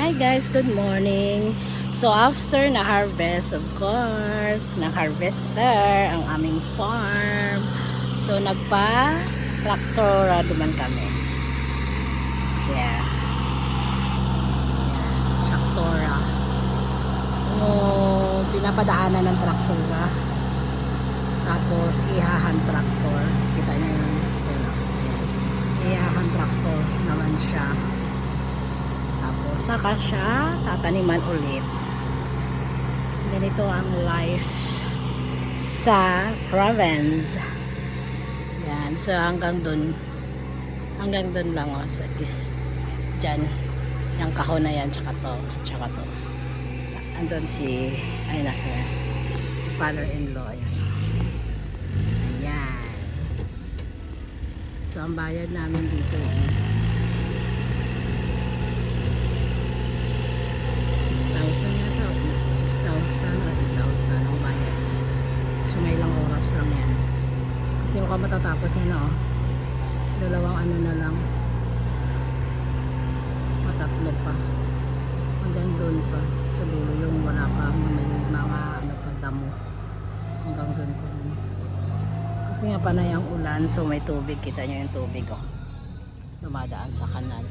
Hi guys, good morning. So after na-harvest, of course, na-harvester ang aming farm. So nagpa-traktora duman kami. Yeah. Traktora. Pinapadaanan ng traktora. Tapos ihahan traktor. Kita niyo yun. Ihahan traktor naman siya. Tapos saka siya tataniman ulit. Ganito ang life sa province. Yan. So hanggang dun lang is dyan. Yung kahon na yan tsaka to. Andun si father-in-law. Ayan. So ang bayad namin dito is 6,000 yata, 6,000 or 8,000 ang bayad. So may ilang oras lang yan. Kasi mukhang matatapos nyo na dalawang ano na lang, matatlo pa hanggang doon pa sa dulo yung wala pa, may mga ano pa damo hanggang doon pa rin. Kasi nga panay ang ulan, so may tubig, kita nyo yung tubig dumadaan sa kanal.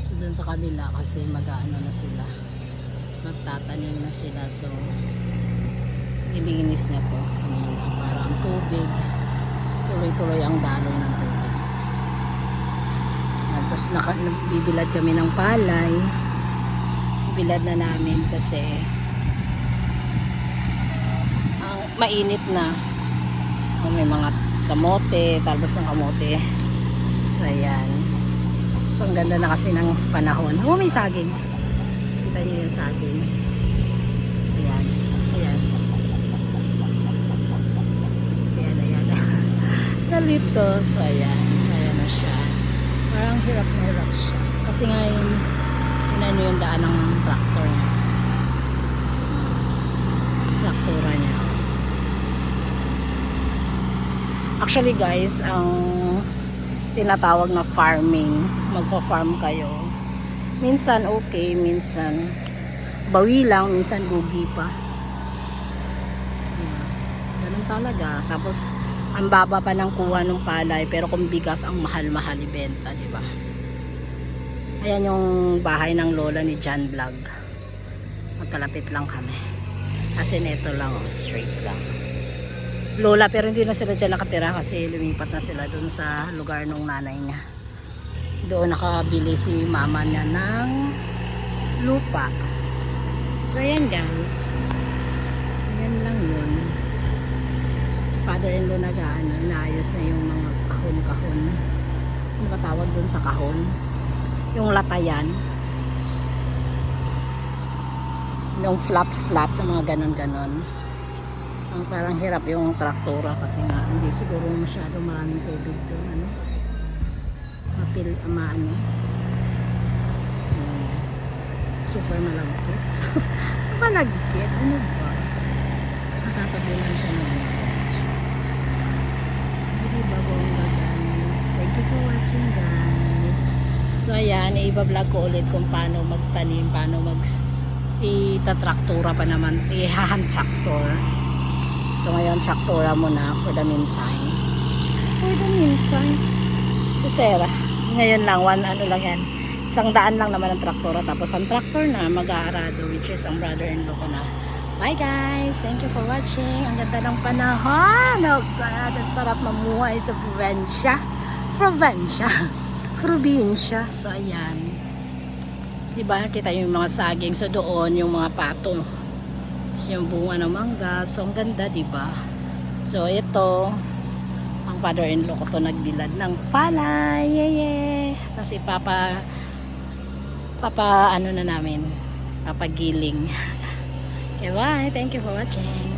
So doon sa kabila kasi mag-aano na sila, magtatanim na sila, so nilinis na to kanina para ang tubig tuloy-tuloy ang daloy ng tubig. At tapos bibilad kami ng palay, bilad na namin kasi mainit na. May mga kamote, talbos ng kamote. So ayan, so ang ganda na kasi ng panahon. May saging, kita nyo yung saging. Ayan nalito. So ayan na siya, parang hirap na hirap siya kasi ngayon yun yung daan ng traktora niya. Actually guys, ang tinatawag na farming, magfa-farm kayo, minsan okay, minsan bawi lang, minsan gugi pa. Ganun talaga. Tapos ang baba pa ng kuha ng palay, pero kung bigas ang mahal-mahal ibenta, di ba? Ayan yung bahay ng lola ni John Vlog. Magkalapit lang kami. Kasi neto lang, straight lang. Lola, pero hindi na sila dyan nakatira kasi lumipat na sila dun sa lugar ng nanay niya. Doon nakabili si mama niya ng lupa. So ayan guys, ayan lang yun. Si father-in-law inaayos na yung mga kahon. Ano ba tawag dun sa kahon? Yung latayan, yung flat na mga ganon. Ang parang hirap yung traktora kasi nga hindi siguro masyado maraming tubig doon, super malagkit. Malagkit, ano ba, natatabunan siya ng diba bongga guys. Thank you for watching guys. So ayan, i-vlog ko ulit kung paano magtanim, paano itatraktura pa naman, ihahan traktor. So ngayon traktora muna for the meantime. Si Sarah ngayon lang, $100 lang naman ang traktora, tapos ang traktor na mag-aarado, which is ang brother-in-law ko na. Bye guys, thank you for watching. Ang ganda ng panahon, oh God, ang sarap mamuhay sa probinsya. So ayan, diba, kita yung mga saging, so doon yung mga pato, yung bunga ng mangga. So ang ganda, diba? So ito ang father-in-law ko to, nagbilad ng palay. Tapos papagiling. Okay, bye, thank you for watching.